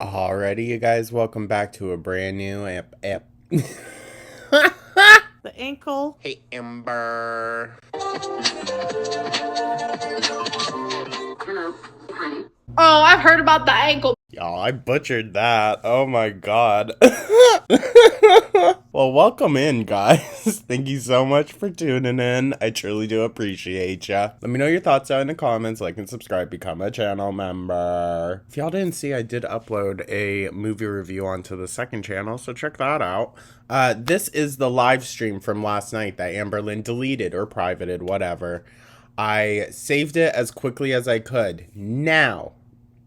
Alrighty, you guys, welcome back to a brand new app. The ankle. Hey, Amber. Oh, I've heard about the ankle. Y'all, I butchered that. Oh my god. Well, welcome in, guys. Thank you so much for tuning in. I truly do appreciate ya. Let me know your thoughts down in the comments. Like and subscribe. Become a channel member. If y'all didn't see, I did upload a movie review onto the second channel, so check that out. This is the live stream from last night that Amberlynn deleted or privated, whatever. I saved it as quickly as I could. Now,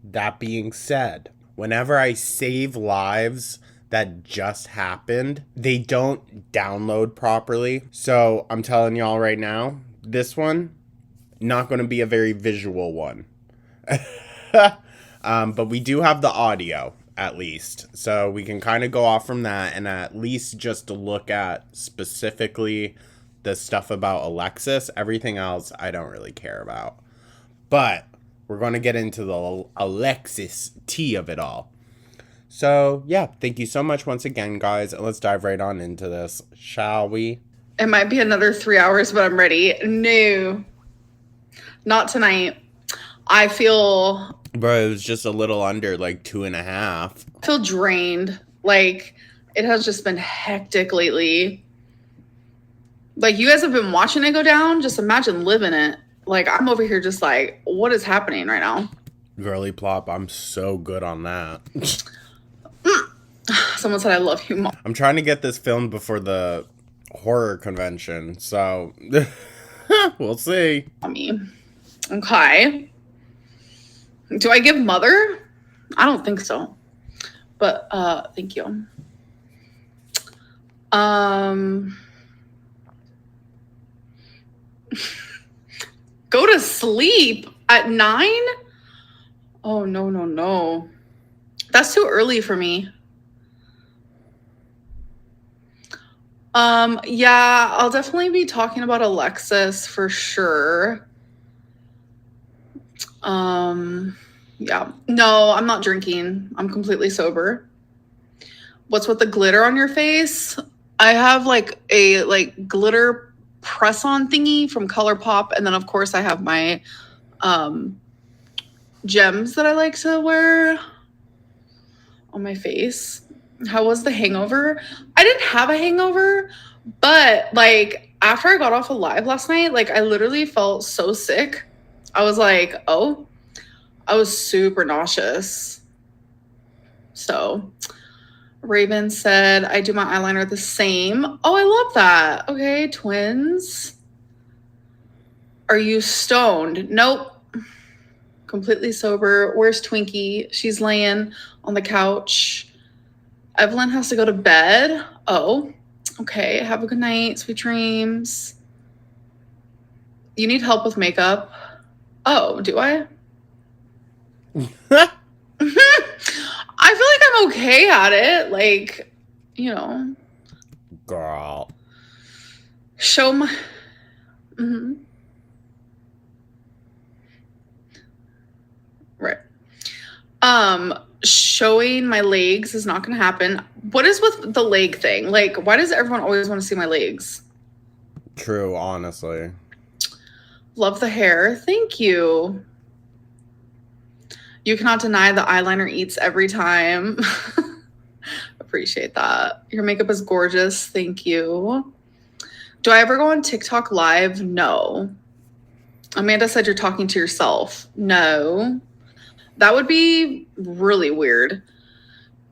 that being said, whenever I save lives that just happened, they don't download properly. So I'm telling y'all right now, this one, not going to be a very visual one. But we do have the audio, at least. So we can kind of go off from that and at least just look at specifically the stuff about Alexis. Everything else, I don't really care about. But we're going to get into the Alexis tea of it all. So, yeah, thank you so much once again, guys. And let's dive right on into this, shall we? It might be another 3 hours, but I'm ready. No, not tonight. I feel Bro, it was just a little under, like, 2.5. I feel drained. Like, it has just been hectic lately. Like, you guys have been watching it go down. Just imagine living it. Like, I'm over here just like, what is happening right now? Girly plop, I'm so good on that. Someone said I love you, Mom. I'm trying to get this filmed before the horror convention, so we'll see. Mommy. Okay. Do I give mother? I don't think so. But thank you. Go to sleep at 9? Oh no. That's too early for me. Yeah, I'll definitely be talking about Alexis for sure. Yeah. No, I'm not drinking. I'm completely sober. What's with the glitter on your face? I have like a glitter press-on thingy from ColourPop, and then of course I have my gems that I like to wear on my face. How was the hangover? I didn't have a hangover, but like after I got off a live last night, like I literally felt so sick. I was like, oh, I was super nauseous. So Raven said, I do my eyeliner the same. Oh, I love that. Okay, twins. Are you stoned? Nope. Completely sober. Where's Twinkie? She's laying on the couch. Evelyn has to go to bed. Oh, okay. Have a good night. Sweet dreams. You need help with makeup? Oh, do I? I feel like I'm okay at it. Like, you know. Girl. Show my... Mm-hmm. Right. Showing my legs is not going to happen. What is with the leg thing? Like, why does everyone always want to see my legs? True, honestly. Love the hair. Thank you. You cannot deny the eyeliner eats every time. Appreciate that. Your makeup is gorgeous. Thank you. Do I ever go on TikTok live? No. Amanda said you're talking to yourself. No. That would be really weird.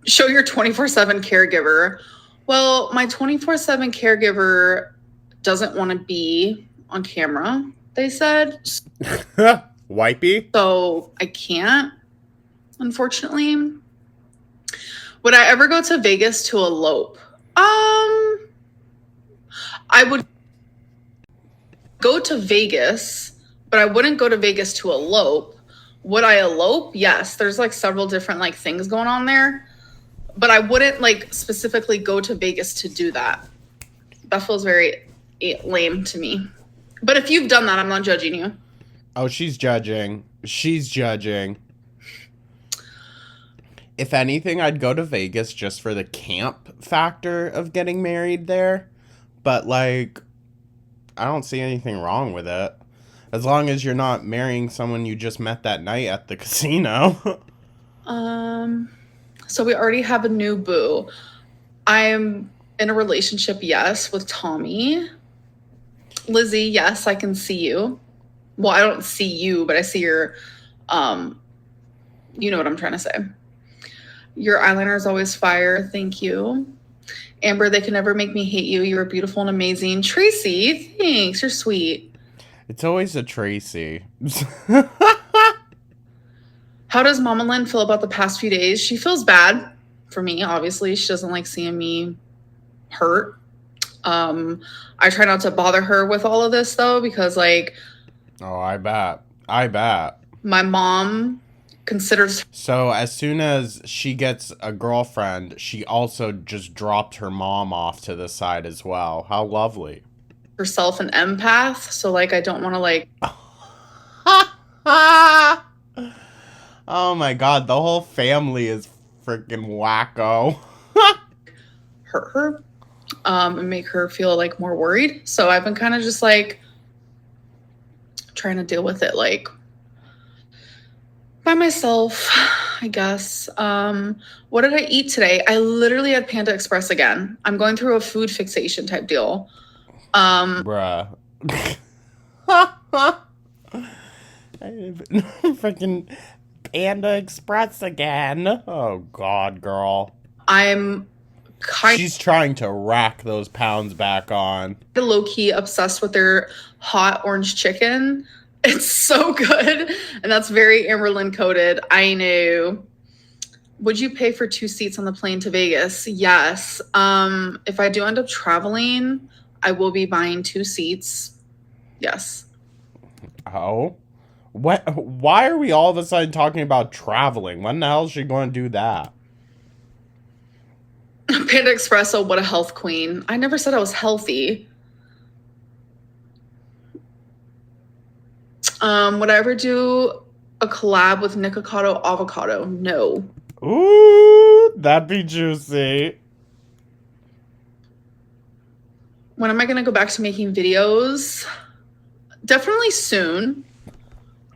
Show your 24/7 caregiver. Well, my 24/7 caregiver doesn't want to be on camera, they said. Wipey? So I can't, unfortunately. Would I ever go to Vegas to elope? I would go to Vegas, but I wouldn't go to Vegas to elope. Would I elope? Yes. There's like several different like things going on there, but I wouldn't like specifically go to Vegas to do that. That feels very lame to me. But if you've done that, I'm not judging you. Oh, she's judging. She's judging. If anything, I'd go to Vegas just for the camp factor of getting married there. But, like, I don't see anything wrong with it. As long as you're not marrying someone you just met that night at the casino. So we already have a new boo. I'm in a relationship, yes, with Tommy. Lizzie, yes, I can see you. Well, I don't see you, but I see your, you know what I'm trying to say. Your eyeliner is always fire. Thank you. Amber, they can never make me hate you. You're beautiful and amazing. Tracy, thanks. You're sweet. It's always a Tracy. How does Mama Lynn feel about the past few days? She feels bad for me, obviously. She doesn't like seeing me hurt. I try not to bother her with all of this, though, because, like... Oh, I bet. My mom considers... So, as soon as she gets a girlfriend, she also just dropped her mom off to the side as well. How lovely. Herself an empath, so, like, I don't want to, like... Oh my god, the whole family is freaking wacko. hurt her, and make her feel, like, more worried. So I've been kind of just, like, trying to deal with it, like, by myself, I guess. What did I eat today? I literally had Panda Express again. I'm going through a food fixation type deal. Bruh. Freaking Panda Express again. Oh god, girl. I'm She's trying to rack those pounds back on. Low-key obsessed with their hot orange chicken. It's so good. And that's very Amberlynn coded. I know. Would you pay for 2 seats on the plane to Vegas? Yes. If I do end up traveling, I will be buying 2 seats. Yes. Oh? What? Why are we all of a sudden talking about traveling? When the hell is she going to do that? Panda Espresso, what a health queen. I never said I was healthy. Would I ever do a collab with Nikocado Avocado? No. Ooh, that'd be juicy. When am I going to go back to making videos? Definitely soon.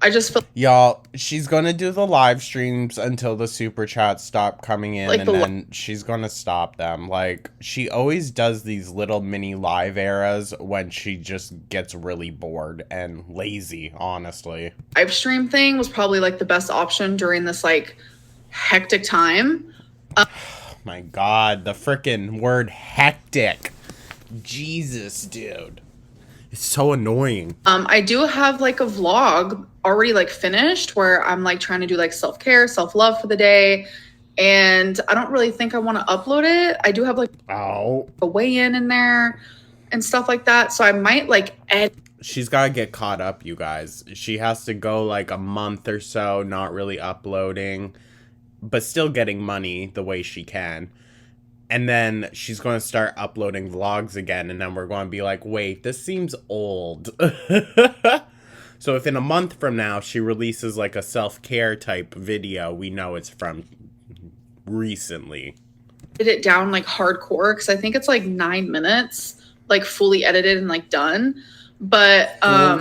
I just feel... Y'all, she's gonna do the live streams until the super chats stop coming in, like, and then she's gonna stop them. Like, she always does these little mini live eras when she just gets really bored and lazy, honestly. Live stream thing was probably, like, the best option during this, like, hectic time. My god, the frickin' word hectic. Jesus, dude. It's so annoying. I do have, like, a vlog already, like, finished where I'm, like, trying to do, like, self-care, self-love for the day. And I don't really think I want to upload it. I do have, like, a weigh-in in there and stuff like that. So I might, like, edit. She's got to get caught up, you guys. She has to go, like, a month or so not really uploading, but still getting money the way she can. And then she's going to start uploading vlogs again, and then we're going to be like, wait, this seems old. So if in a month from now she releases, like, a self-care type video, we know it's from recently. Did it down, like, hardcore, because I think it's, like, 9 minutes, like, fully edited and, like, done. But I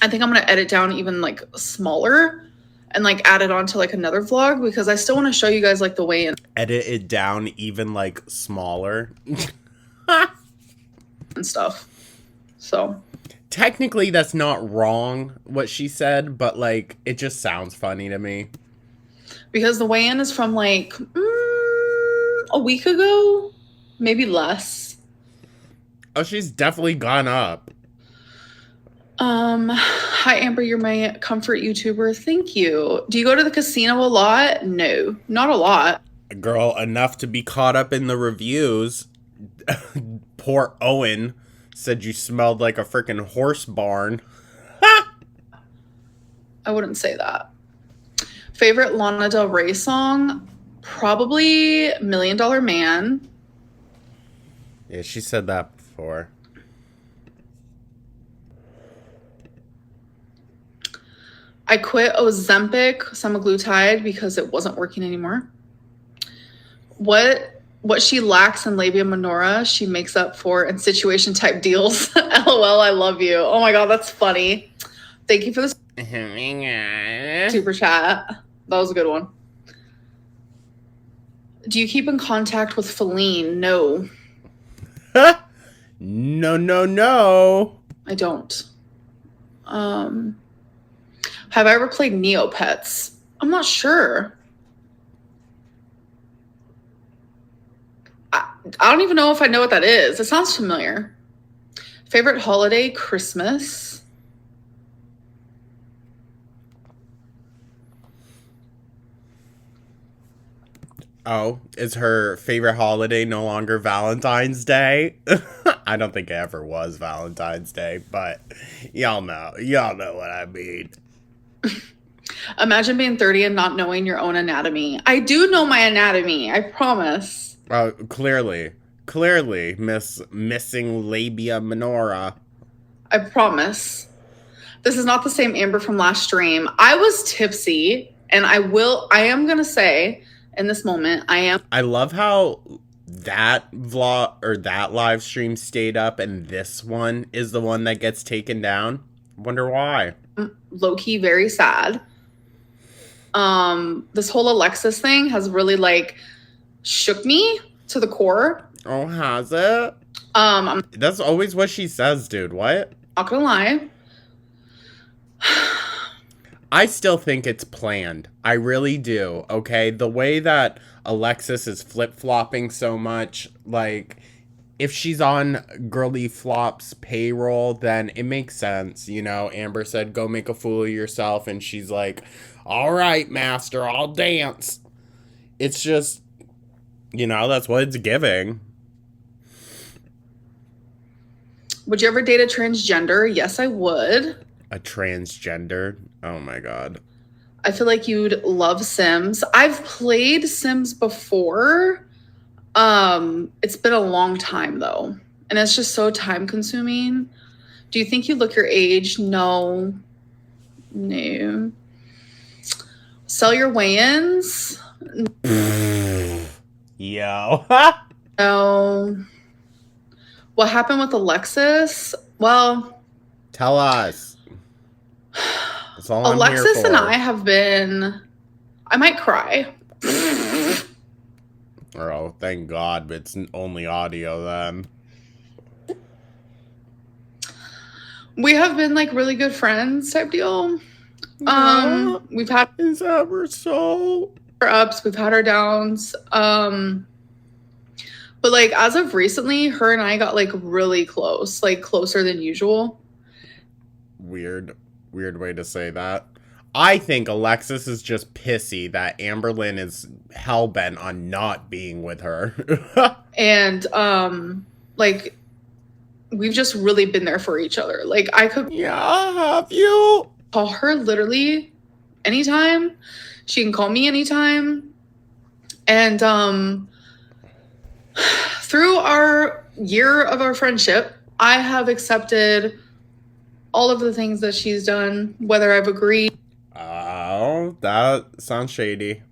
think I'm going to edit down even, like, smaller and, like, add it on to, like, another vlog, because I still want to show you guys, like, the weigh-in. Edit it down even, like, smaller. And stuff. So. Technically, that's not wrong, what she said, but, like, it just sounds funny to me. Because the weigh-in is from, like, a week ago? Maybe less. Oh, she's definitely gone up. Hi, Amber, you're my comfort YouTuber. Thank you. Do you go to the casino a lot? No, not a lot. Girl, enough to be caught up in the reviews. Poor Owen said you smelled like a freaking horse barn. I wouldn't say that. Favorite Lana Del Rey song? Probably $1 Million Man. Yeah, she said that before. I quit Ozempic semaglutide because it wasn't working anymore. What she lacks in labia minora, she makes up for in situation type deals. LOL, I love you. Oh my god, that's funny. Thank you for the super chat. That was a good one. Do you keep in contact with Feline? No. No. I don't. Have I ever played Neopets? I'm not sure. I don't even know if I know what that is. It sounds familiar. Favorite holiday? Christmas. Oh, is her favorite holiday no longer Valentine's Day? I don't think it ever was Valentine's Day, but y'all know what I mean. Imagine being 30 and not knowing your own anatomy. I do know my anatomy, I promise. Oh, clearly, missing labia minora. I promise. This is not the same Amber from last stream. I was tipsy, and I am gonna say in this moment, I love how that vlog or that live stream stayed up and this one is the one that gets taken down. Wonder why. Low-key very sad. This whole Alexis thing has really like shook me to the core. Oh, has it? That's always what she says, dude. What? Not gonna lie. I still think it's planned. I really do, okay? The way that Alexis is flip-flopping so much, like, if she's on Girly Flop's payroll, then it makes sense, you know? Amber said, go make a fool of yourself, and she's like, all right, master, I'll dance. It's just, you know, that's what it's giving. Would you ever date a transgender? Yes, I would. A transgender? Oh my god. I feel like you'd love Sims. I've played Sims before. It's been a long time though, and it's just so time consuming. Do you think you look your age? No. Sell your weigh-ins? Yo. No. What happened with Alexis? Well, tell us. That's all Alexis I'm here for. and I have been. I might cry. Oh, thank God, but it's only audio then. We have been like really good friends type deal. We've had is ever so our ups, we've had our downs. But like as of recently, her and I got like really close, like closer than usual. Weird way to say that. I think Alexis is just pissy that Amberlynn is hellbent on not being with her. And like we've just really been there for each other. Like I could have you call her literally anytime. She can call me anytime. And through our year of our friendship, I have accepted all of the things that she's done, whether I've agreed. Oh, that sounds shady.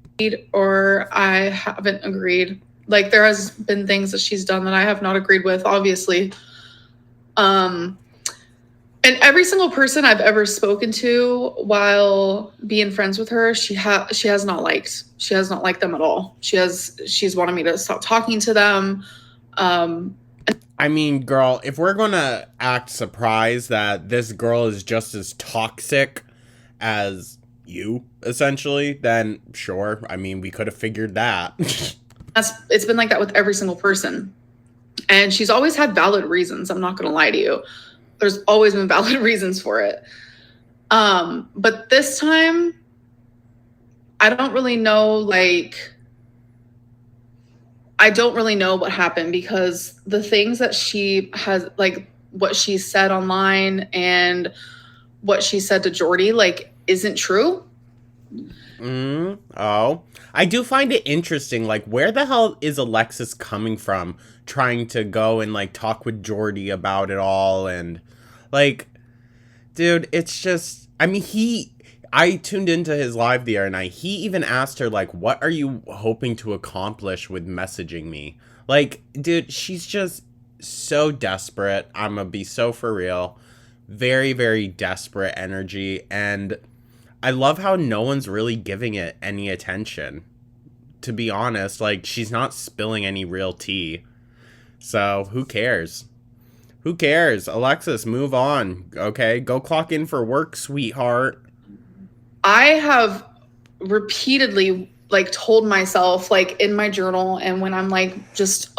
Or I haven't agreed. Like there has been things that she's done that I have not agreed with, obviously. And every single person I've ever spoken to while being friends with her, she has not liked. She has not liked them at all. She's wanted me to stop talking to them. I mean, girl, if we're gonna act surprised that this girl is just as toxic as you, essentially, then sure. I mean, we could have figured that. It's been like that with every single person. And she's always had valid reasons. I'm not going to lie to you. There's always been valid reasons for it. But this time, I don't really know, I don't really know what happened because the things that she has, like what she said online and what she said to Jordy, like, isn't true. Oh, I do find it interesting. Like, where the hell is Alexis coming from trying to go and, like, talk with Jordy about it all? And, like, dude, it's just, I mean, I tuned into his live the other night. He even asked her, like, what are you hoping to accomplish with messaging me? Like, dude, she's just so desperate. I'm gonna be so for real. Very, very desperate energy. And I love how no one's really giving it any attention. To be honest, like, she's not spilling any real tea. So, who cares? Who cares? Alexis, move on, okay? Go clock in for work, sweetheart. I have repeatedly like told myself like in my journal and when I'm like just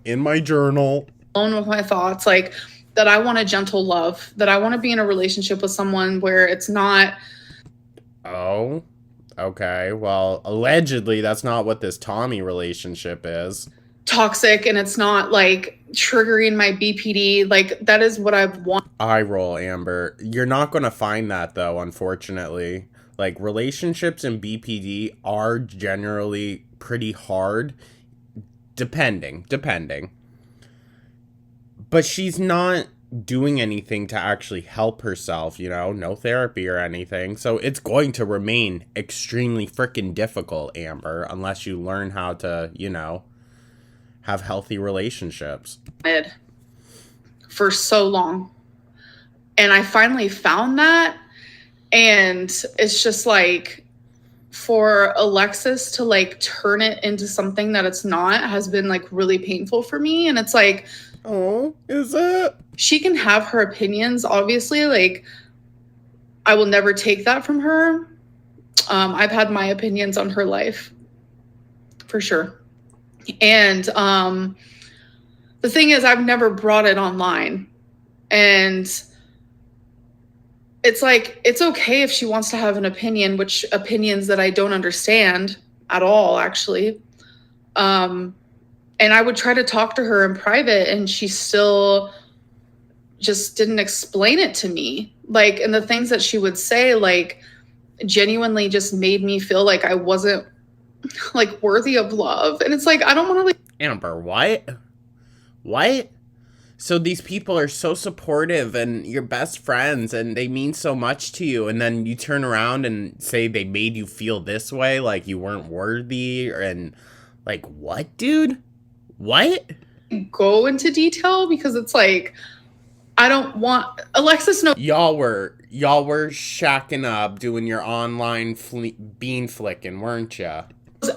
In my journal. alone with my thoughts, like that I want a gentle love, that I want to be in a relationship with someone where it's not. Oh, okay. Well, allegedly, that's not what this Tommy relationship is. Toxic and it's not like triggering my BPD. Like that is what I've wanted. Eye roll, Amber. You're not going to find that, though, unfortunately. Like, relationships in BPD are generally pretty hard, depending. But she's not doing anything to actually help herself, you know? No therapy or anything. So it's going to remain extremely freaking difficult, Amber, unless you learn how to, you know, have healthy relationships. For so long. And I finally found that. And it's just like for Alexis to like turn it into something that it's not has been like really painful for me. And it's like, oh, is it? She can have her opinions, obviously. Like, I will never take that from her. I've had my opinions on her life, for sure. And the thing is, I've never brought it online. And it's like, it's okay if she wants to have an opinion, which opinions that I don't understand at all, actually. And I would try to talk to her in private, and she still just didn't explain it to me. Like, and the things that she would say, like, genuinely just made me feel like I wasn't like worthy of love. And it's like, I don't want to like. Amber, what? So these people are so supportive and your best friends and they mean so much to you, and then you turn around and say they made you feel this way, like you weren't worthy, and like, what, dude? What? Go into detail because it's like, I don't want Alexis. No, y'all were shacking up, doing your online bean flicking, weren't ya?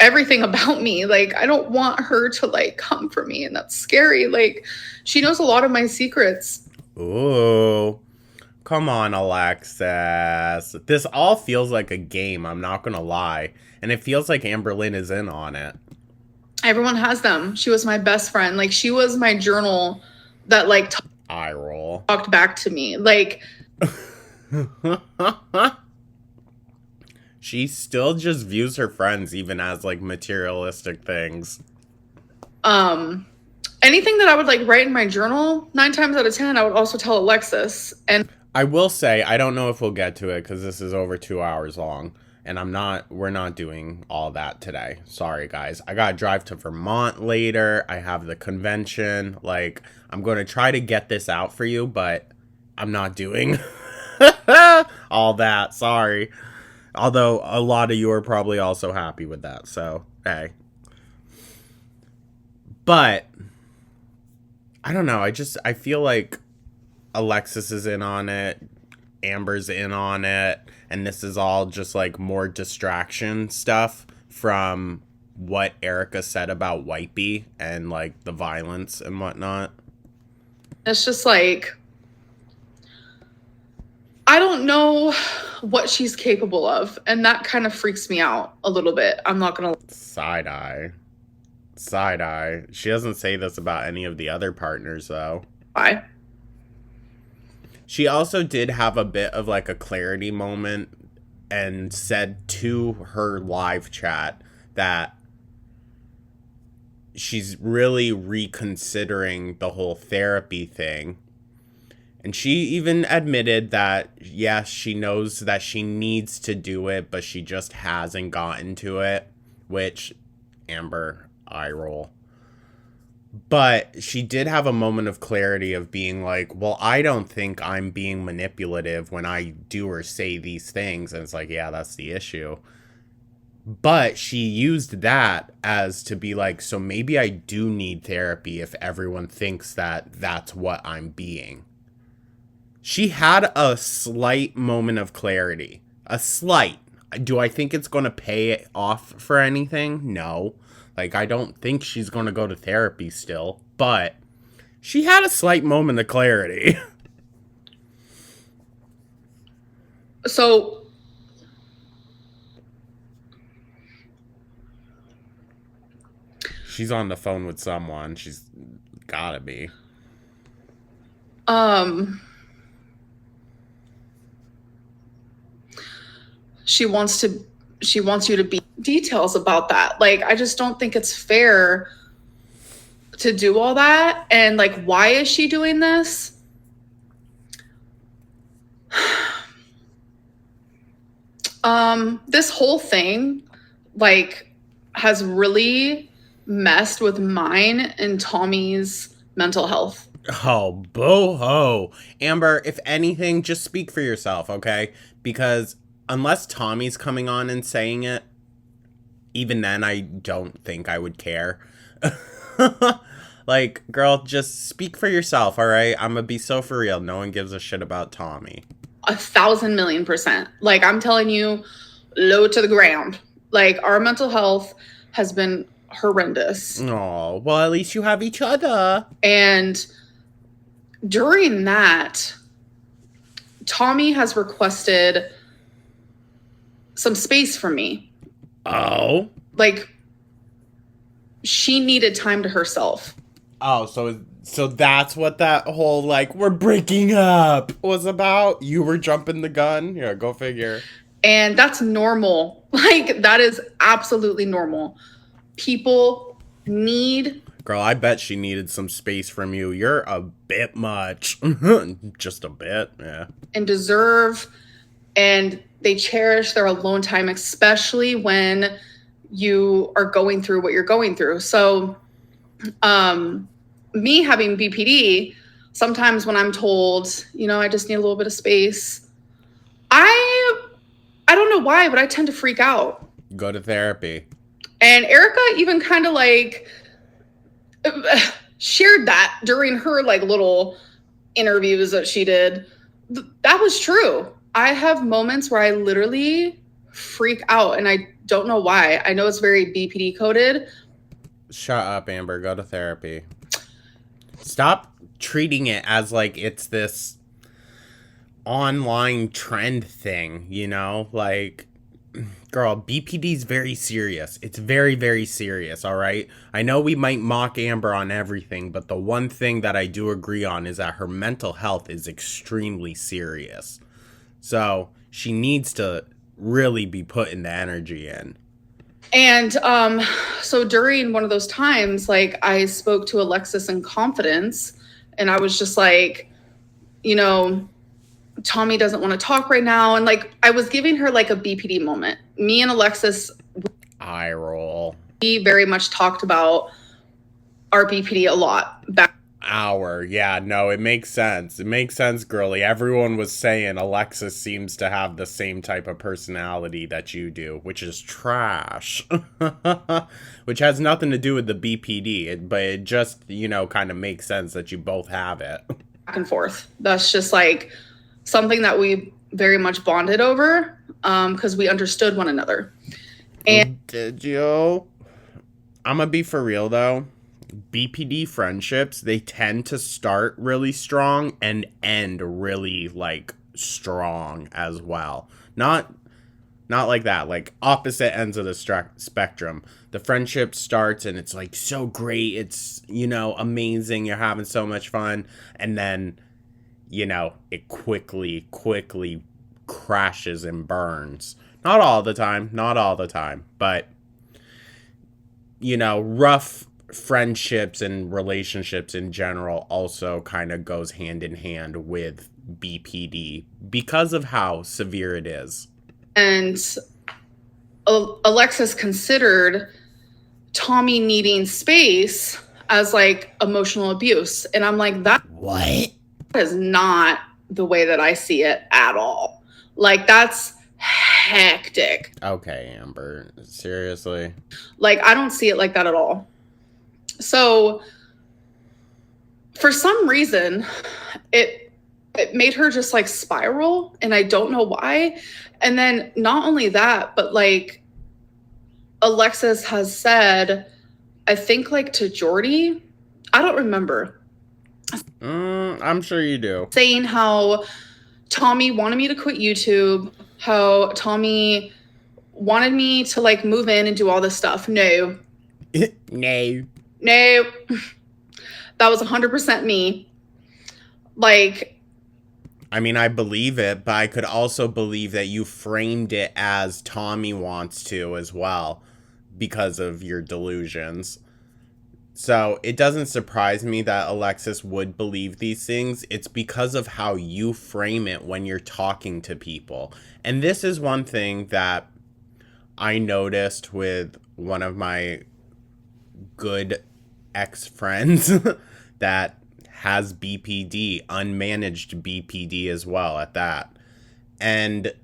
Everything about me. Like, I don't want her to like come for me, and that's scary. Like, she knows a lot of my secrets. Ooh, come on, Alexis. This all feels like a game, I'm not gonna lie. And it feels like Amberlynn is in on it. Everyone has them. She was my best friend. Like, she was my journal that like eye roll talked back to me. Like, she still just views her friends even as like materialistic things. Anything that I would like write in my journal, 9 times out of 10, I would also tell Alexis. And I will say, I don't know if we'll get to it because this is over 2 hours long, and we're not doing all that today. Sorry, guys. I gotta drive to Vermont later. I have the convention. Like, I'm going to try to get this out for you, but I'm not doing all that. Sorry. Although a lot of you are probably also happy with that. So, hey. But I don't know. I feel like Alexis is in on it. Amber's in on it. And this is all just like more distraction stuff from what Erica said about Whiteby and like the violence and whatnot. it's just like, I don't know what she's capable of. And that kind of freaks me out a little bit. I'm not going to. Side eye. She doesn't say this about any of the other partners, though. Why? She also did have a bit of like a clarity moment and said to her live chat that she's really reconsidering the whole therapy thing. And she even admitted that, yes, she knows that she needs to do it, but she just hasn't gotten to it, which, Amber, eye roll. But she did have a moment of clarity of being like, well, I don't think I'm being manipulative when I do or say these things. And it's like, yeah, that's the issue. But she used that as to be like, so maybe I do need therapy if everyone thinks that that's what I'm being. She had a slight moment of clarity. A slight. Do I think it's going to pay off for anything? No. Like, I don't think she's going to go to therapy still. But she had a slight moment of clarity. So She's on the phone with someone. She's gotta be. um she wants to she wants you to be details about that. Like, I just don't think it's fair to do all that. And like, why is she doing this? This whole thing like has really messed with mine and Tommy's mental health. Oh, bo ho. Amber, if anything, just speak for yourself, okay? Because unless Tommy's coming on and saying it, even then, I don't think I would care. Like, girl, just speak for yourself, all right? I'm gonna be so for real. No one gives a shit about Tommy. 1,000,000,000%. Like, I'm telling you, low to the ground. Like, our mental health has been horrendous. Oh, well, at least you have each other. And during that, Tommy has requested some space from me. Oh. Like, she needed time to herself. Oh, so that's what that whole, like, we're breaking up was about? You were jumping the gun? Yeah, go figure. And that's normal. Like, that is absolutely normal. People need. Girl, I bet she needed some space from you. You're a bit much. Just a bit, yeah. And deserve, and they cherish their alone time, especially when you are going through what you're going through. So, me having BPD, sometimes when I'm told, I just need a little bit of space, I don't know why, but I tend to freak out. Go to therapy. And Erica even kind of like shared that during her like little interviews that she did. That was true. I have moments where I literally freak out and I don't know why. I know it's very BPD coded. Shut up, Amber. Go to therapy. Stop treating it as like it's this online trend thing, Like, girl, BPD's very serious. It's very, very serious, all right? I know we might mock Amber on everything, but the one thing that I do agree on is that her mental health is extremely serious. So she needs to really be putting the energy in. And so during one of those times, like, I spoke to Alexis in confidence, and I was just like, Tommy doesn't want to talk right now. And like, I was giving her like a BPD moment. Me and Alexis, eye roll. We very much talked about our BPD a lot back. Yeah, no, it makes sense. It makes sense, girly. Everyone was saying Alexis seems to have the same type of personality that you do, which is trash. Which has nothing to do with the BPD, but it just, kind of makes sense that you both have it. Back and forth. That's just like something that we very much bonded over, because we understood one another. And did you? I'm gonna be for real though. BPD friendships, they tend to start really strong and end really like strong as well. Not like that, like opposite ends of the spectrum. The friendship starts and it's like so great, it's amazing, you're having so much fun, and then it quickly crashes and burns. Not all the time, but rough friendships and relationships in general also kind of goes hand in hand with BPD because of how severe it is. And Alexis considered Tommy needing space as like emotional abuse. And I'm like, that What? is not the way that I see it at all. Like, that's hectic. Okay, Amber. Seriously. Like, I don't see it like that at all. So for some reason, it made her just like spiral, and I don't know why. And then not only that, but like Alexis has said, I think like to Jordy, I don't remember. I'm sure you do. Saying how Tommy wanted me to quit YouTube, how Tommy wanted me to like move in and do all this stuff. No. No. No. That was 100% me. Like, I mean, I believe it, but I could also believe that you framed it as Tommy wants to as well because of your delusions. So it doesn't surprise me that Alexis would believe these things. It's because of how you frame it when you're talking to people. And this is one thing that I noticed with one of my good ex-friends that has BPD, unmanaged BPD as well at that. And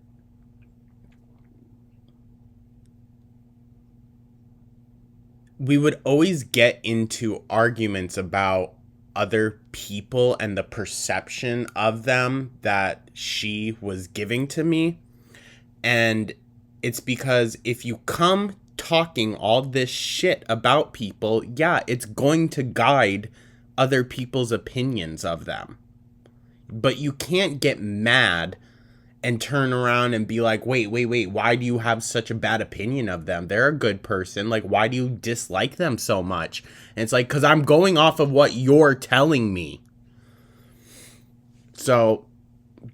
we would always get into arguments about other people and the perception of them that she was giving to me. And it's because if you come talking all this shit about people, yeah, it's going to guide other people's opinions of them. But you can't get mad and turn around and be like, wait, why do you have such a bad opinion of them? They're a good person. Like, why do you dislike them so much? And it's like, because I'm going off of what you're telling me. So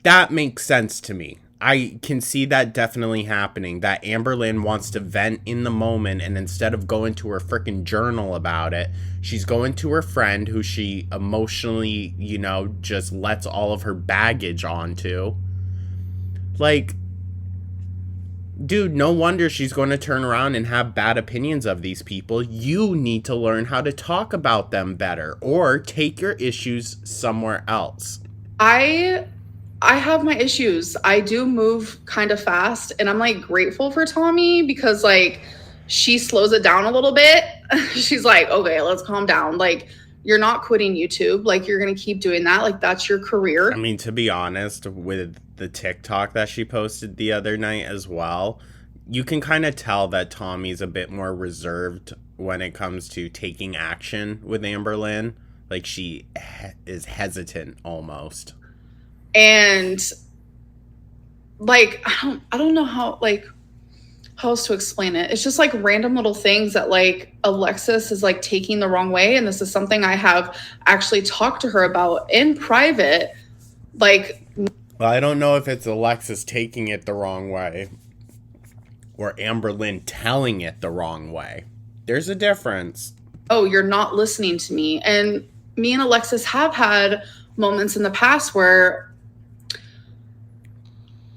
that makes sense to me. I can see that definitely happening, that Amberlynn wants to vent in the moment, and instead of going to her freaking journal about it, she's going to her friend who she emotionally, just lets all of her baggage onto. Like, dude, no wonder she's going to turn around and have bad opinions of these people. You need to learn how to talk about them better, or take your issues somewhere else. I have my issues. I do move kind of fast, and I'm like grateful for Tommy because like she slows it down a little bit. She's like, okay, let's calm down. Like, you're not quitting YouTube. Like, you're going to keep doing that. Like, that's your career. I mean, to be honest, with the TikTok that she posted the other night as well, you can kind of tell that Tommy's a bit more reserved when it comes to taking action with Amberlynn. Like, she is hesitant almost. And like, I don't know how else to explain it. It's just like random little things that like Alexis is like taking the wrong way. And this is something I have actually talked to her about in private. Like, well, I don't know if it's Alexis taking it the wrong way or Amberlynn telling it the wrong way. There's a difference. Oh, you're not listening to me. And me and Alexis have had moments in the past where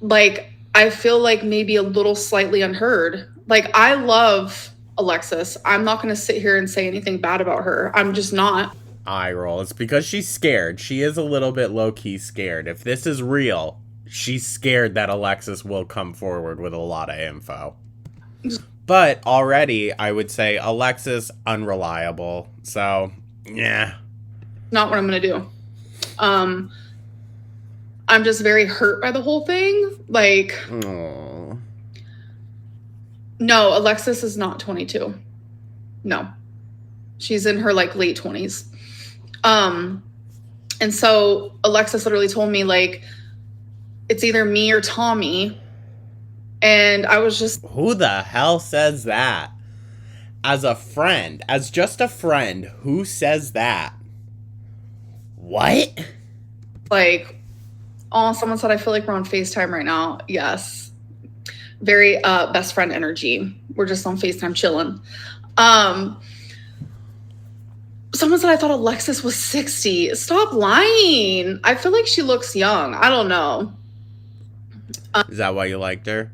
like I feel like maybe a little slightly unheard. Like, I love Alexis. I'm not going to sit here and say anything bad about her. I'm just not. Eye roll. It's because she's scared. She is a little bit low-key scared. If this is real, she's scared that Alexis will come forward with a lot of info. But already, I would say Alexis, unreliable. So, yeah. Not what I'm going to do. I'm just very hurt by the whole thing. Like, aww. No, Alexis is not 22. No. She's in her like late 20s. And so Alexis literally told me like, it's either me or Tommy. And I was just, who the hell says that? As a friend, as just a friend, who says that? What? like, oh, someone said I feel like we're on FaceTime right now. Yes. Very best friend energy. We're just on FaceTime chilling. Someone said I thought Alexis was 60. Stop lying. I feel like she looks young. I don't know. Is that why you liked her?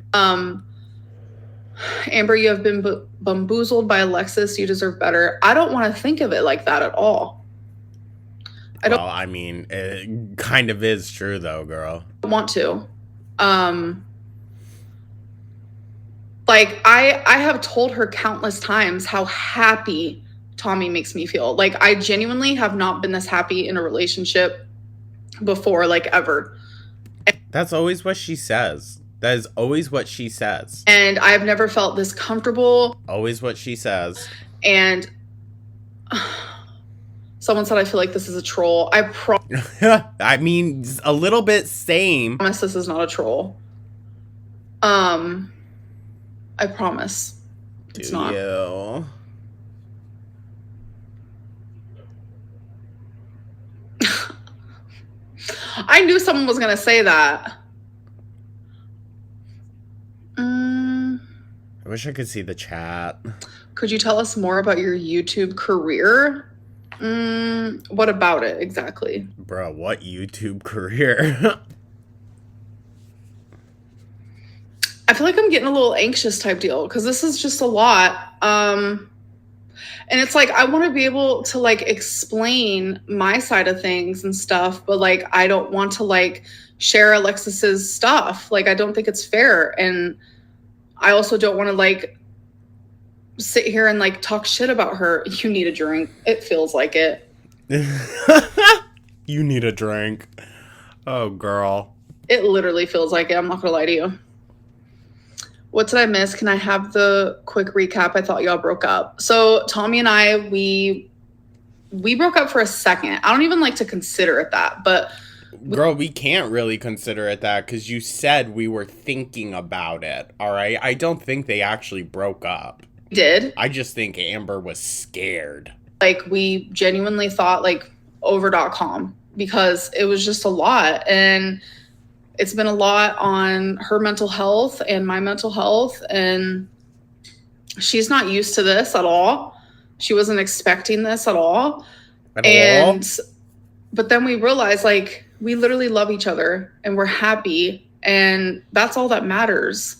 Amber, you have been bamboozled by Alexis. You deserve better. I don't want to think of it like that at all. Well, I mean, it kind of is true though, girl. Want to. Like I have told her countless times how happy Tommy makes me feel. Like I genuinely have not been this happy in a relationship before, like ever. That's always what she says. That is always what she says. And I've never felt this comfortable. Always what she says. And someone said I feel like this is a troll. I mean, a little bit same. I promise this is not a troll. I promise. It's not. You? I knew someone was gonna say that. I wish I could see the chat. Could you tell us more about your YouTube career? What about it exactly? Bro, what YouTube career? I feel like I'm getting a little anxious type deal because this is just a lot. And it's like I want to be able to like explain my side of things and stuff, but like I don't want to like share Alexis's stuff. Like I don't think it's fair. And I also don't want to like sit here and like talk shit about her. You need a drink. It feels like it. You need a drink. Oh, girl. It literally feels like it. I'm not gonna lie to you. What did I miss? Can I have the quick recap? I thought y'all broke up. So Tommy and I, we broke up for a second. I don't even like to consider it that, but girl, we can't really consider it that because you said we were thinking about it. All right. I don't think they actually broke up. Did. I just think Amber was scared. Like we genuinely thought like over.com because it was just a lot. And it's been a lot on her mental health and my mental health. And she's not used to this at all. She wasn't expecting this at all. But then we realized like we literally love each other and we're happy. And that's all that matters.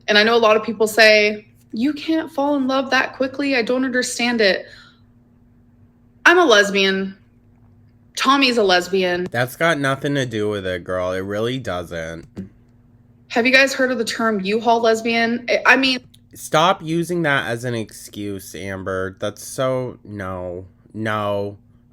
And I know a lot of people say, you can't fall in love that quickly. I don't understand it. I'm a lesbian. Tommy's a lesbian. That's got nothing to do with it, girl. It really doesn't. Have you guys heard of the term U-Haul lesbian? I mean... Stop using that as an excuse, Amber. That's so... No.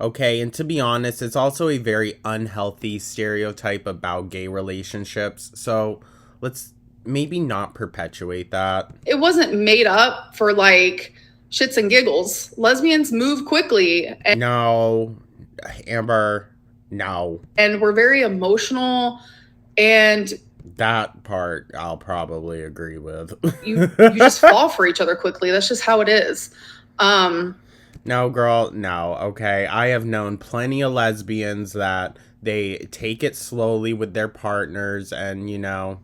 Okay, and to be honest, it's also a very unhealthy stereotype about gay relationships. So, let's maybe not perpetuate that. It wasn't made up for, like, shits and giggles. Lesbians move quickly. No... Amber, no. And we're very emotional, and that part I'll probably agree with. you just fall for each other quickly. That's just how it is. No, girl, no. Okay, I have known plenty of lesbians that they take it slowly with their partners, and you know,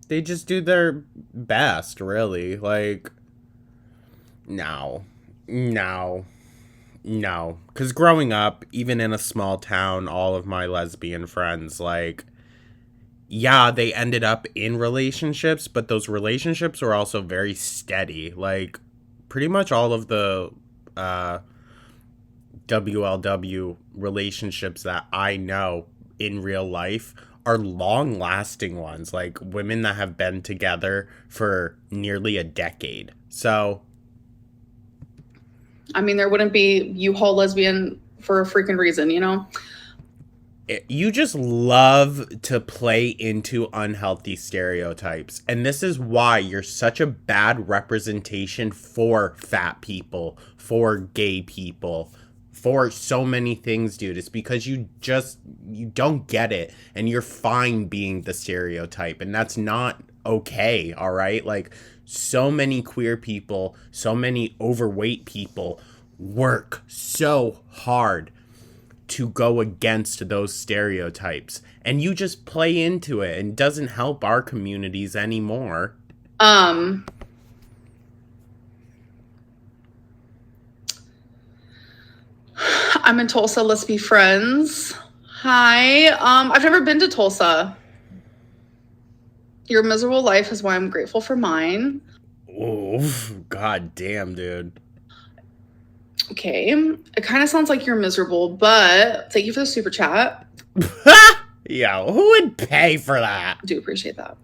they just do their best, really. Like, no, because growing up, even in a small town, all of my lesbian friends, like, yeah, they ended up in relationships, but those relationships were also very steady. Like, pretty much all of the WLW relationships that I know in real life are long-lasting ones. Like, women that have been together for nearly a decade. So... I mean, there wouldn't be U-Haul lesbian for a freaking reason, you know? You just love to play into unhealthy stereotypes. And this is why you're such a bad representation for fat people, for gay people, for so many things, dude. It's because you don't get it. And you're fine being the stereotype. And that's not okay, all right? Like... So many queer people, so many overweight people work so hard to go against those stereotypes. And you just play into it and doesn't help our communities anymore. I'm in Tulsa. Let's be friends. Hi. I've never been to Tulsa. Your miserable life is why I'm grateful for mine. Oof, god damn, dude. Okay. It kind of sounds like you're miserable, but thank you for the super chat. Yeah, who would pay for that? I do appreciate that.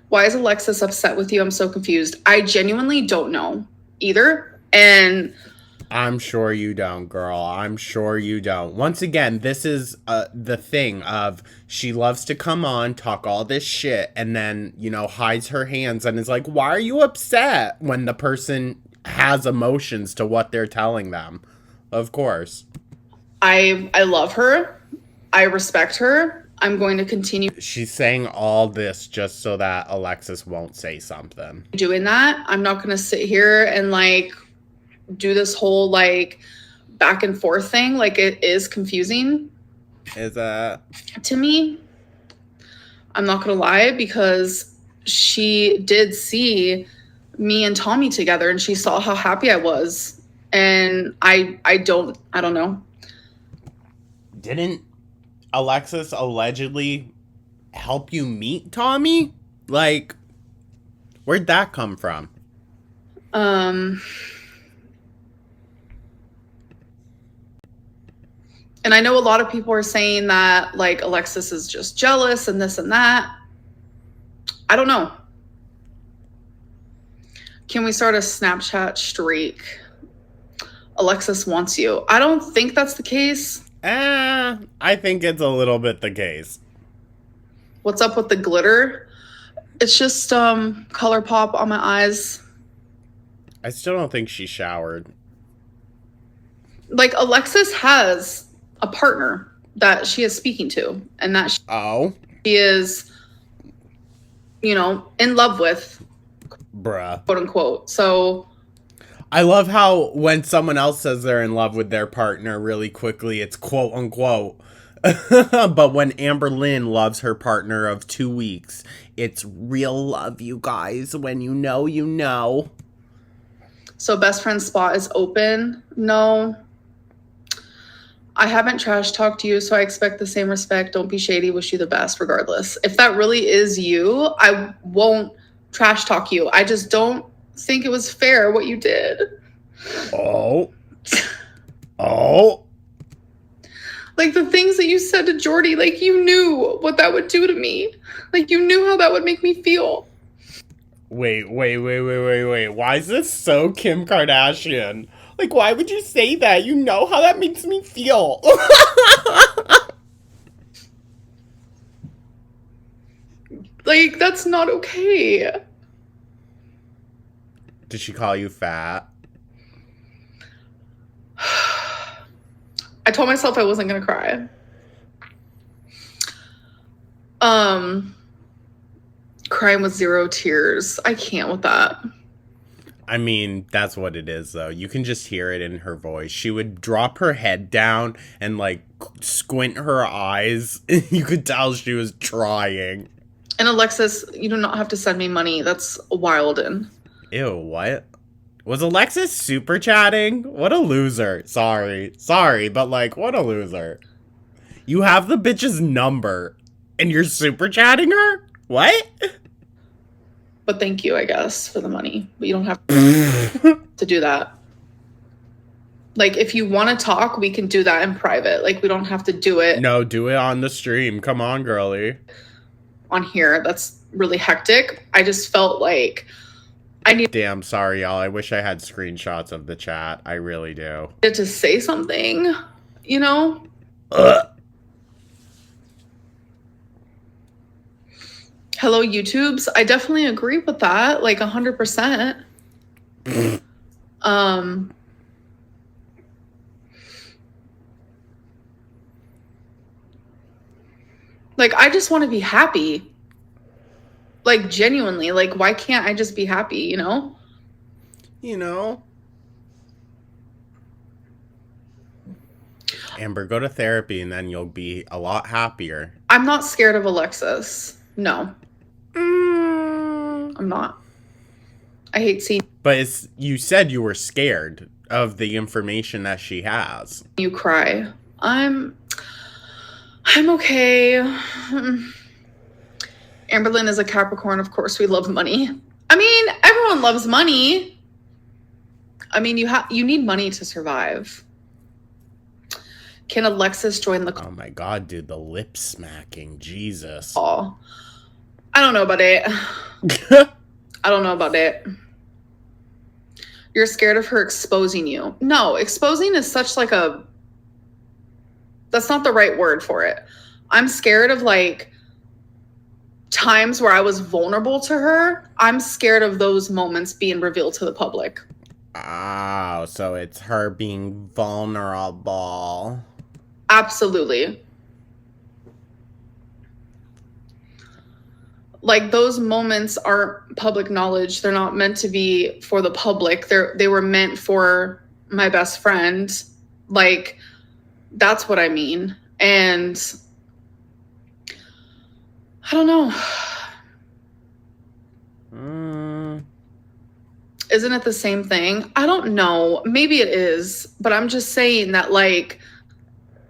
Why is Alexis upset with you? I'm so confused. I genuinely don't know either. And I'm sure you don't, girl. I'm sure you don't. Once again, this is the thing of she loves to come on, talk all this shit, and then, you know, hides her hands and is like, why are you upset when the person has emotions to what they're telling them? Of course. I love her. I respect her. I'm going to continue She's saying all this just so that Alexis won't say something. doing that. I'm not going to sit here and like do this whole like back and forth thing. Like, it is confusing. Is that To me? I'm not going to lie, because she did see me and Tommy together and she saw how happy I was. And I don't know. Didn't Alexis allegedly help you meet Tommy? Like, where'd that come from? And I know a lot of people are saying that like Alexis is just jealous and this and that. I don't know. Can we start a Snapchat streak? Alexis wants you. I don't think that's the case. I think it's a little bit the case. What's up with the glitter? It's just color pop on my eyes. I still don't think she showered. Like, Alexis has a partner that she is speaking to and that she is, you know, in love with, bruh, quote unquote. So I love how when someone else says they're in love with their partner really quickly, it's quote unquote. But when Amberlynn loves her partner of 2 weeks, it's real love, you guys. When you know, you know. So best friend spot is open. No. I haven't trash talked you, so I expect the same respect. Don't be shady. Wish you the best regardless. If that really is you, I won't trash talk you. I just don't think it was fair what you did. Oh. Like, the things that you said to Jordy, like, you knew what that would do to me. Like, you knew how that would make me feel. Wait. Why is this so Kim Kardashian? Like, why would you say that? You know how that makes me feel. Like, that's not okay. Did she call you fat? I told myself I wasn't gonna cry. Crying with 0 tears. I can't with that. I mean, that's what it is, though. You can just hear it in her voice. She would drop her head down and, like, squint her eyes. You could tell she was trying. And Alexis, you do not have to send me money. That's wild. Ew, what? Was Alexis super chatting? What a loser. Sorry, but, like, what a loser. You have the bitch's number, and you're super chatting her? What? But thank you, I guess, for the money. But you don't have to do that. Like, if you want to talk, we can do that in private. Like, we don't have to do it. No, do it on the stream. Come on, girly. On here, that's really hectic. I just felt like I needed Damn, sorry, y'all. I wish I had screenshots of the chat. I really do. to say something, you know? Hello, YouTubes. I definitely agree with that, like 100%. Like, I just want to be happy. Like, genuinely. Like, why can't I just be happy, you know? You know? Amber, go to therapy and then you'll be a lot happier. I'm not scared of Alexis. No. I'm not. I hate seeing But you said you were scared of the information that she has. you cry. I'm okay. Amberlynn is a Capricorn. Of course, we love money. I mean, everyone loves money. I mean, you need money to survive. Can Alexis join the Oh my god, dude, the lip smacking. Jesus. call? I don't know about it. I don't know about it. You're scared of her exposing you. No, exposing is such like a... That's not the right word for it. I'm scared of like times where I was vulnerable to her. I'm scared of those moments being revealed to the public. Oh, so it's her being vulnerable. Absolutely. Like those moments aren't public knowledge. They're not meant to be for the public. They were meant for my best friend. Like that's what I mean. And I don't know. Isn't it the same thing? I don't know. Maybe it is, but I'm just saying that like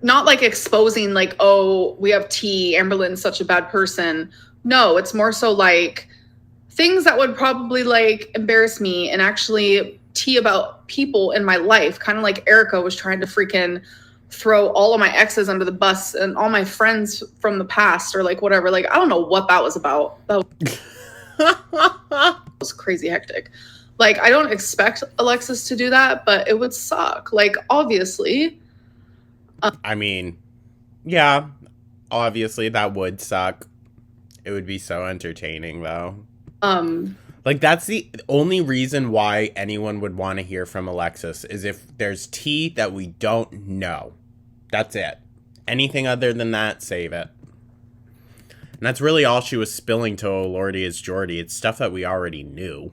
not like exposing like, oh, we have tea, Amberlynn's such a bad person. No, it's more so like things that would probably like embarrass me and actually tea about people in my life. Kind of like Erica was trying to freaking throw all of my exes under the bus and all my friends from the past or like whatever. Like, I don't know what that was about. That was crazy hectic. Like, I don't expect Alexis to do that, but it would suck. Like, obviously. I mean, yeah, obviously that would suck. It would be so entertaining, though. Like, that's the only reason why anyone would want to hear from Alexis is if there's tea that we don't know. That's it. Anything other than that, save it. And that's really all she was spilling to Oh Lordy is Jordy. It's stuff that we already knew.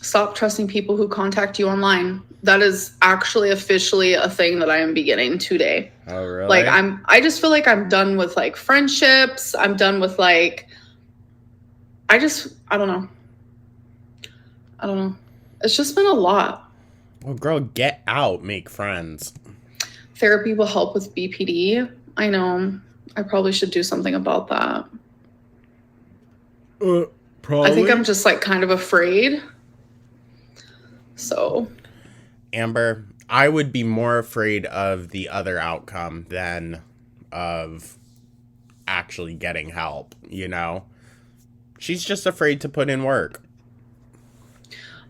Stop trusting people who contact you online. That is actually officially a thing that I am beginning today. Oh, really? Like I just feel like I'm done with like friendships. I'm done with like, I don't know. It's just been a lot. Well, girl, get out, make friends. Therapy will help with BPD. I know. I probably should do something about that. Probably. I think I'm just like kind of afraid. So, Amber, I would be more afraid of the other outcome than of actually getting help, you know? She's just afraid to put in work.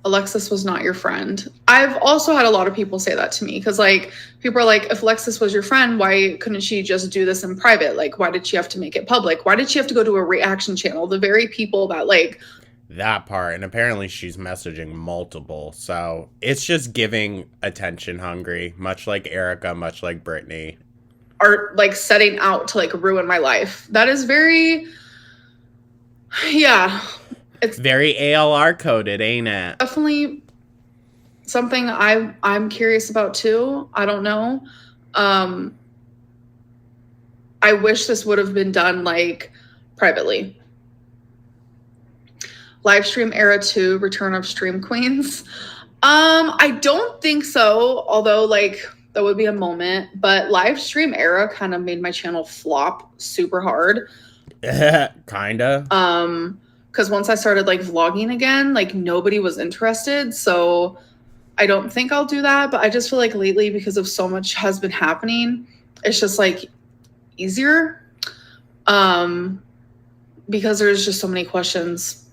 Alexis was not your friend. I've also had a lot of people say that to me because, like, people are like, if Alexis was your friend, why couldn't she just do this in private? Like, why did she have to make it public? Why did she have to go to a reaction channel? The very people that, like... That part, and apparently she's messaging multiple, so it's just giving attention hungry, much like Erica, much like Brittany. Are, like, setting out to, like, ruin my life. That is very... Yeah. It's very ALR coded, ain't it? Definitely something I'm curious about too. I don't know. I wish this would have been done like privately. Live stream era 2, return of stream queens. I don't think so, although like that would be a moment, but live stream era kind of made my channel flop super hard. Kinda. Because once I started like vlogging again, like nobody was interested. So I don't think I'll do that. But I just feel like lately, because of so much has been happening, it's just like easier. Because there's just so many questions.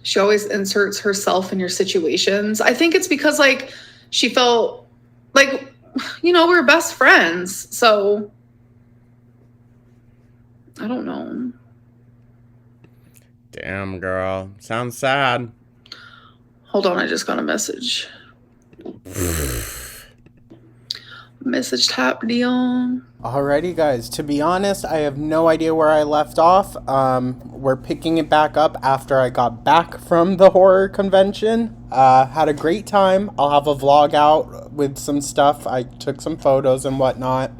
She always inserts herself in your situations. I think it's because like she felt like, you know, we're best friends. So I don't know. Damn, girl. Sounds sad. Hold on, I just got a message. Message tap deal. Alrighty, guys. To be honest, I have no idea where I left off. We're picking it back up after I got back from the horror convention. Had a great time. I'll have a vlog out with some stuff. I took some photos and whatnot.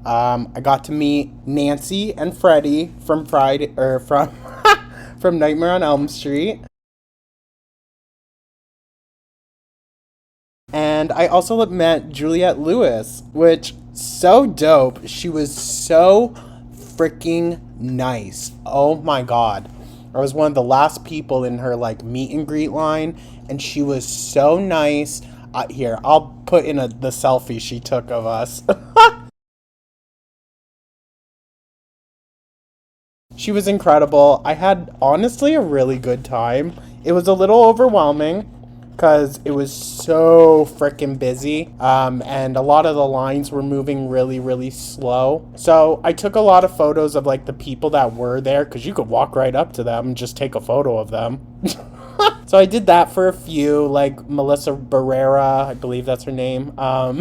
I got to meet Nancy and Freddie from from Nightmare on Elm Street. And I also met Juliette Lewis, which So dope. She was so freaking nice. Oh my god. I was one of the last people in her like meet and greet line, and she was so nice. Here, I'll put in the selfie she took of us. She was incredible. I had honestly a really good time. It was a little overwhelming because it was so freaking busy, and a lot of the lines were moving really, really slow. So I took a lot of photos of like the people that were there because you could walk right up to them and just take a photo of them. So I did that for a few, like Melissa Barrera, I believe that's her name. A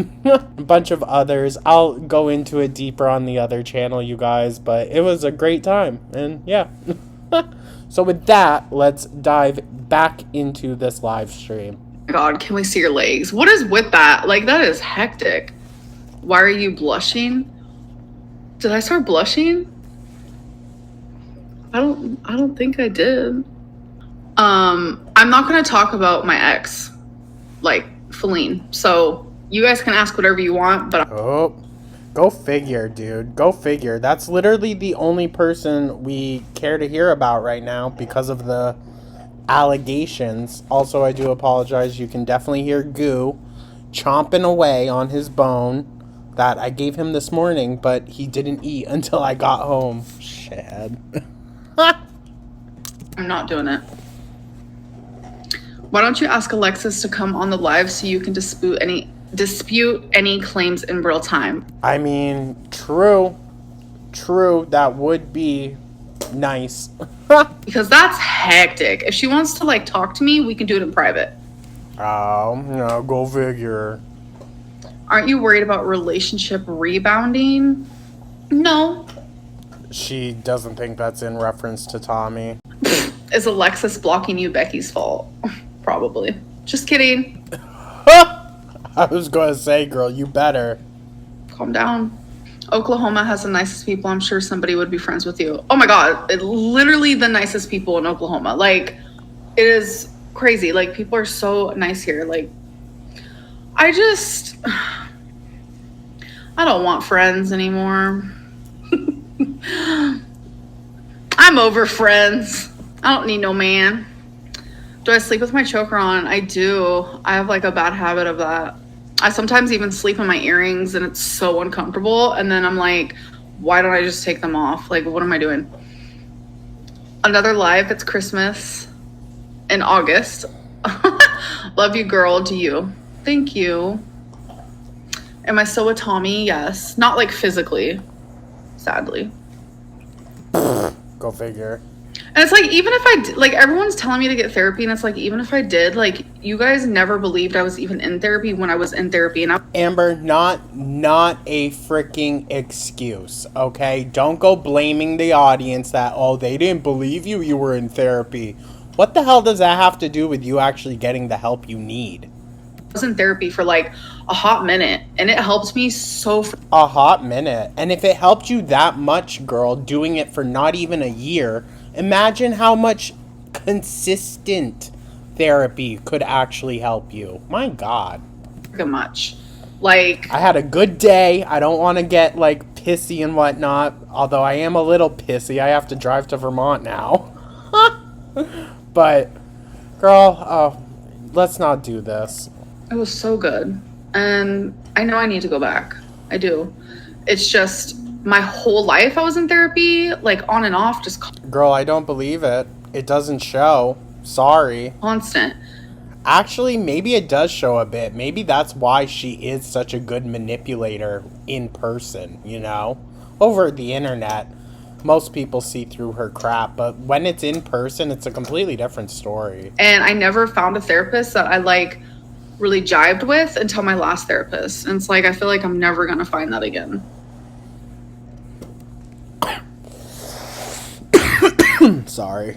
bunch of others. I'll go into it deeper on the other channel, you guys, but it was a great time. And yeah. So with that, let's dive back into this live stream. Oh my God, can we see your legs? What is with that? Like, that is hectic. Why are you blushing? Did I start blushing? I don't think I did. I'm not gonna talk about my ex, like Feline. So you guys can ask whatever you want, but Oh, go figure, dude. Go figure. That's literally the only person we care to hear about right now because of the allegations. Also, I do apologize. You can definitely hear Goo chomping away on his bone that I gave him this morning, but he didn't eat until I got home. Shad. I'm not doing it. Why don't you ask Alexis to come on the live so you can dispute any claims in real time? I mean, true. That would be nice. Because that's hectic. If she wants to like talk to me, we can do it in private. Oh, no, go figure. Aren't you worried about relationship rebounding? No. She doesn't think that's in reference to Tommy. Is Alexis blocking you Becky's fault? Probably. Just kidding. I was gonna say, girl, you better. Calm down. Oklahoma has the nicest people. I'm sure somebody would be friends with you. Oh my God. Literally the nicest people in Oklahoma. Like, it is crazy. Like, people are so nice here. Like, I don't want friends anymore. I'm over friends. I don't need no man. Do I sleep with my choker on? I do. I have like a bad habit of that. I sometimes even sleep in my earrings and it's so uncomfortable. And then I'm like, why don't I just take them off? Like, what am I doing? Another live. It's Christmas in August. Love you, girl. Do you? Thank you. Am I still with Tommy? Yes. Not like physically, sadly. Go figure. And it's like, even if I did, like, everyone's telling me to get therapy, and it's like, even if I did, like, you guys never believed I was even in therapy when I was in therapy. And Amber, not a freaking excuse, okay? Don't go blaming the audience that, oh, they didn't believe you were in therapy. What the hell does that have to do with you actually getting the help you need? I was in therapy for like a hot minute, and it helped me so. A hot minute. And if it helped you that much, girl, doing it for not even a year, imagine how much consistent therapy could actually help you. My God. Much. Like, I had a good day. I don't want to get like pissy and whatnot, although I am a little pissy. I have to drive to Vermont now. But, girl, let's not do this. it was so good. And I know I need to go back. I do. It's just my whole life I was in therapy, like on and off, just Girl, I don't believe it. It doesn't show. Sorry. constant. Actually, maybe it does show a bit. Maybe that's why she is such a good manipulator in person, you know? Over the internet, most people see through her crap, but when it's in person, it's a completely different story. And I never found a therapist that I like really jived with until my last therapist. And it's like, I feel like I'm never going to find that again. Sorry.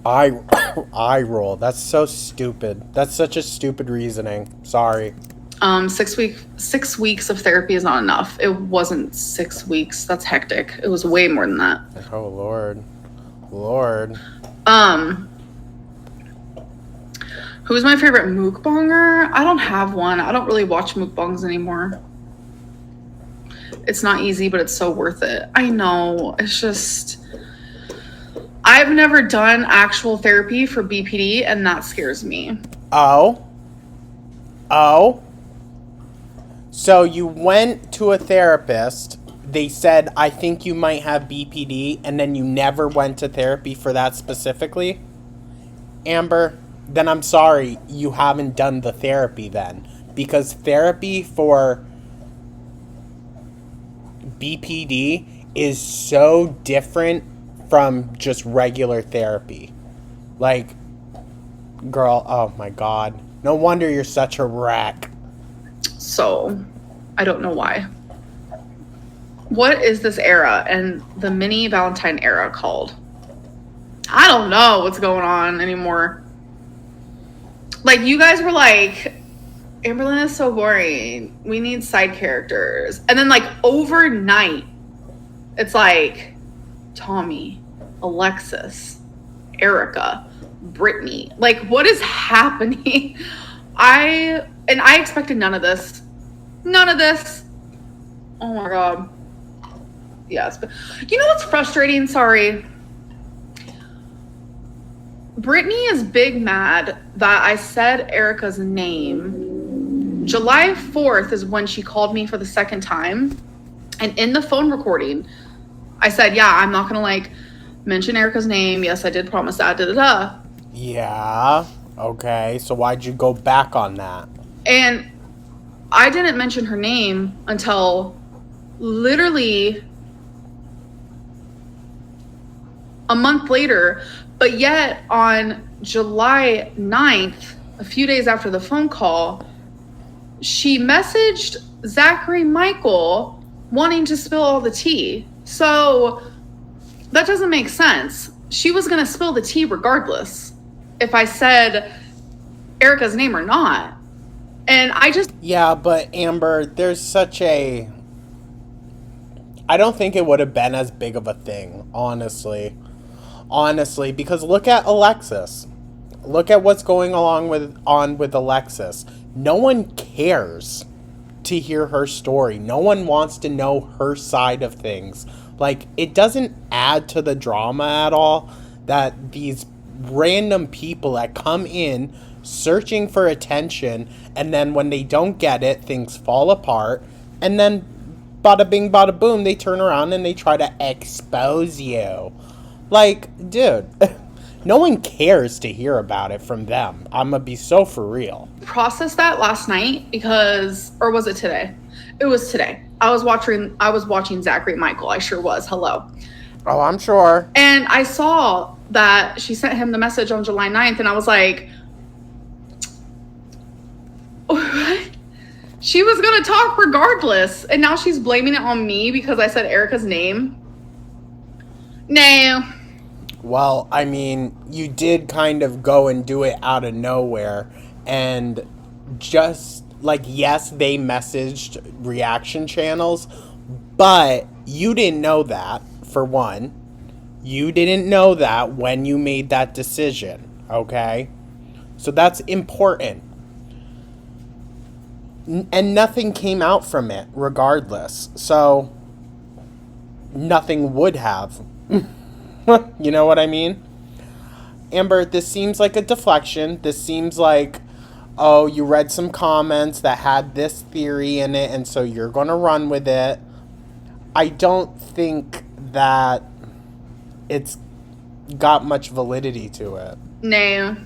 I roll. That's so stupid. That's such a stupid reasoning. Sorry. 6 weeks of therapy is not enough. It wasn't 6 weeks. That's hectic. It was way more than that. Oh, Lord. Who's my favorite mukbanger? I don't have one. I don't really watch mukbangs anymore. It's not easy, but it's so worth it. I know. It's just, I've never done actual therapy for BPD, and that scares me. Oh? Oh? So you went to a therapist, they said, I think you might have BPD, and then you never went to therapy for that specifically? Amber, then I'm sorry you haven't done the therapy then. Because therapy for BPD is so different from just regular therapy. Like, girl, oh my God. No wonder you're such a wreck. So, I don't know why. What is this era and the mini Valentine era called? I don't know what's going on anymore. Like, you guys were like, Amberlynn is so boring. We need side characters. And then, like, overnight, it's like Tommy, Alexis, Erica, Brittany. Like, what is happening? I expected none of this. None of this. Oh my God. Yes. But you know what's frustrating? Sorry. Brittany is big mad that I said Erica's name. July 4th is when she called me for the second time. And in the phone recording, I said, yeah, I'm not going to like mention Erica's name. Yes, I did promise that. Da, da, da. Yeah. Okay. So why'd you go back on that? And I didn't mention her name until literally a month later. But yet on July 9th, a few days after the phone call, she messaged Zachary Michael wanting to spill all the tea. So that doesn't make sense. She was going to spill the tea regardless if I said Erica's name or not. And I just... Yeah, but Amber, there's such a... I don't think it would have been as big of a thing, honestly. Honestly, because look at Alexis. Look at what's going on with Alexis. No one cares to hear her story. No one wants to know her side of things. Like, it doesn't add to the drama at all that these random people that come in searching for attention, and then when they don't get it, things fall apart, and then bada bing, bada boom, they turn around and they try to expose you. Like, dude, no one cares to hear about it from them. I'm gonna be so for real. Processed that last night because, or was it today? It was today. I was watching Zachary Michael. I sure was. Hello. Oh, I'm sure. And I saw that she sent him the message on July 9th, and I was like, what? She was going to talk regardless, and now she's blaming it on me because I said Erica's name. No. Well, I mean, you did kind of go and do it out of nowhere, and just, like, yes, they messaged reaction channels, but you didn't know that, for one. You didn't know that when you made that decision, okay? So that's important. And nothing came out from it, regardless. So, nothing would have. You know what I mean? Amber, this seems like a deflection. This seems like, oh, you read some comments that had this theory in it, and so you're going to run with it. I don't think that it's got much validity to it. No.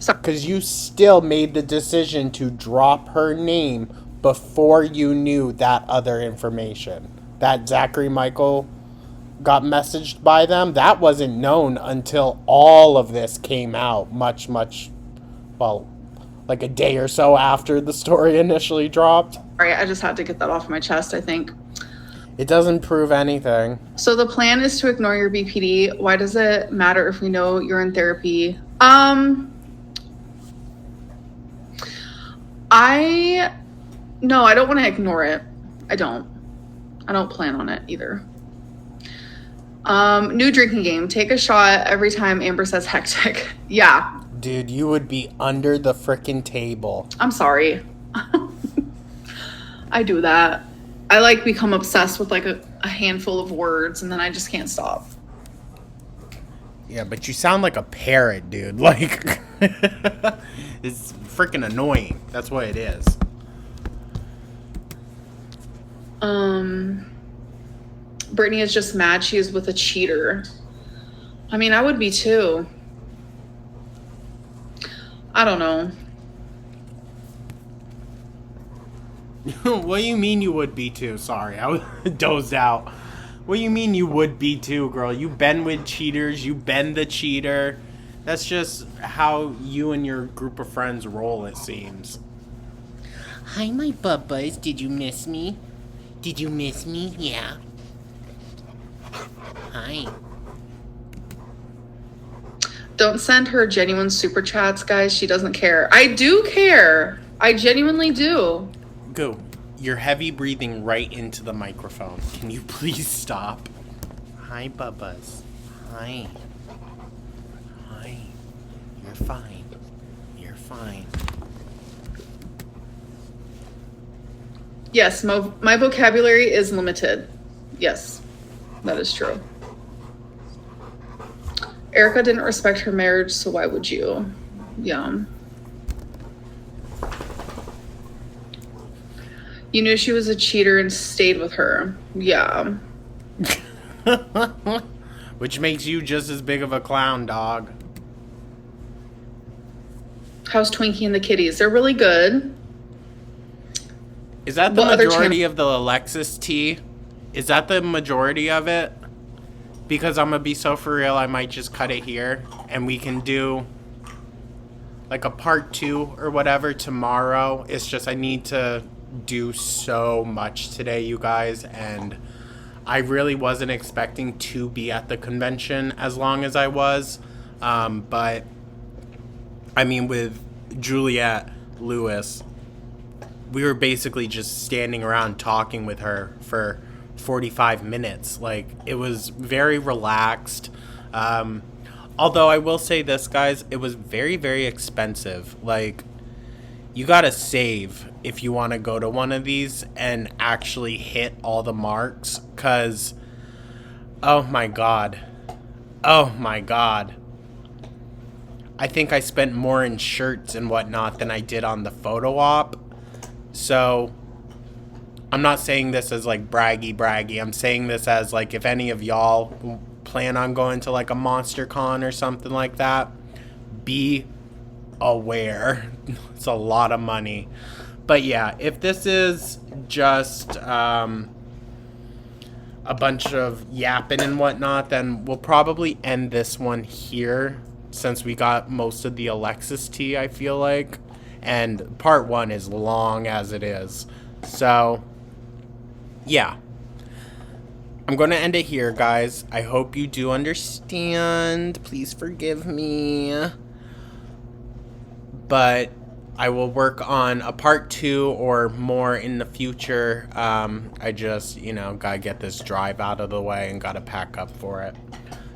Because you still made the decision to drop her name before you knew that other information. That Zachary Michael got messaged by them, that wasn't known until all of this came out much, well, like a day or so after the story initially dropped. All right, I just had to get that off my chest, I think. It doesn't prove anything. So the plan is to ignore your BPD. Why does it matter if we know you're in therapy? No, I don't want to ignore it. I don't plan on it either. New drinking game. Take a shot every time Amber says hectic. Yeah. Dude, you would be under the frickin' table. I'm sorry. I do that. I like become obsessed with like a handful of words and then I just can't stop. Yeah, but you sound like a parrot, dude. Like, it's freaking annoying. That's what it is. Brittany is just mad she is with a cheater. I mean, I would be too. I don't know. What do you mean you would be too? Sorry, I was dozed out. What do you mean you would be too, girl? You been with cheaters. You been the cheater. That's just how you and your group of friends roll, it seems. Hi, my bubbas. Did you miss me? Did you miss me? Yeah. Hi. Don't send her genuine super chats, guys. She doesn't care. I do care. I genuinely do. Go. You're heavy breathing right into the microphone. Can you please stop? Hi, bubbas. Hi. Hi. You're fine. You're fine. Yes, my vocabulary is limited. Yes, that is true. Erica didn't respect her marriage, so why would you? Yeah. You knew she was a cheater and stayed with her. Yeah. Which makes you just as big of a clown, dog. How's Twinkie and the kitties? They're really good. Is that the What other majority of the Alexis tea? Is that the majority of it? Because I'm gonna be so for real, I might just cut it here. And we can do like a part 2 or whatever tomorrow. It's just I need to do so much today, you guys. And I really wasn't expecting to be at the convention as long as I was. But I mean, with Juliette Lewis, we were basically just standing around talking with her for 45 minutes. Like, it was very relaxed. Although I will say this, guys, it was very, very expensive. Like, you gotta save if you want to go to one of these and actually hit all the marks. Because, oh my god. Oh my god. I think I spent more in shirts and whatnot than I did on the photo op. So, I'm not saying this as like braggy. I'm saying this as like if any of y'all plan on going to like a Monster Con or something like that, be aware. It's a lot of money. But yeah, if this is just a bunch of yapping and whatnot, then we'll probably end this one here since we got most of the Alexis tea, I feel like. And part 1 is long as it is. So, yeah. I'm going to end it here, guys. I hope you do understand. Please forgive me. But I will work on a part 2 or more in the future. I just, gotta get this drive out of the way and gotta pack up for it.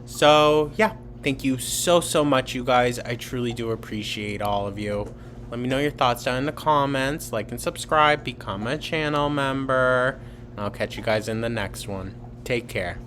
So, yeah. Thank you so much, you guys. I truly do appreciate all of you. Let me know your thoughts down in the comments. Like and subscribe. Become a channel member. I'll catch you guys in the next one. Take care.